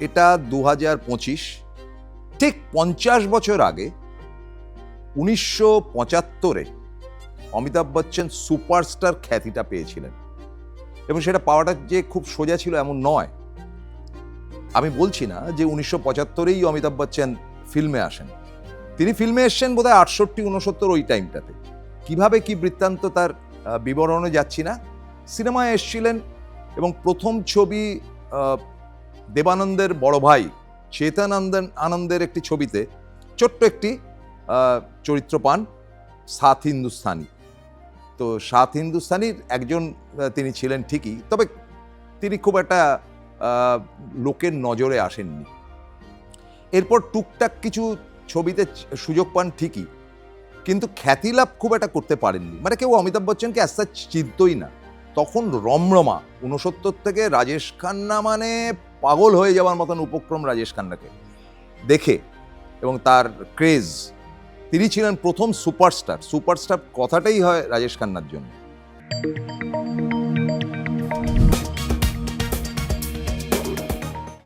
এটা 2025, ঠিক 50 বছর আগে 1975-এ অমিতাভ বচ্চন সুপারস্টার খ্যাতিটা পেয়েছিলেন, এবং সেটা পাওয়াটা যে খুব সোজা ছিল এমন নয়। আমি বলছি না যে 1975-এই অমিতাভ বচ্চন ফিল্মে আসেন, তিনি ফিল্মে এসছেন বোধহয় 68-69 ওই টাইমটাতে। কিভাবে কি বৃত্তান্ত তার বিবরণে যাচ্ছি না। সিনেমায় এসছিলেন এবং প্রথম ছবি দেবানন্দের বড় ভাই চেতন আনন্দের একটি ছবিতে ছোট্ট একটি চরিত্র পান, সাত হিন্দুস্তানি। তো সাত হিন্দুস্তানির একজন তিনি ছিলেন ঠিকই, তবে তিনি খুব একটা লোকের নজরে আসেননি। এরপর টুকটাক কিছু ছবিতে সুযোগ পান ঠিকই, কিন্তু খ্যাতি লাভ খুব একটা করতে পারেননি। মানে কেউ অমিতাভ বচ্চনকে অ্যাজ চিনতই না। তখন রমরমা 69 থেকে রাজেশ খান্না মানে পাগল হয়ে যাওয়ার মতন উপক্রম রাজেশ খান্নাকে দেখে এবং তার ক্রেজ। তিনি ছিলেন প্রথম সুপারস্টার। সুপারস্টার কথাটাই হয় রাজেশ খান্নার জন্য।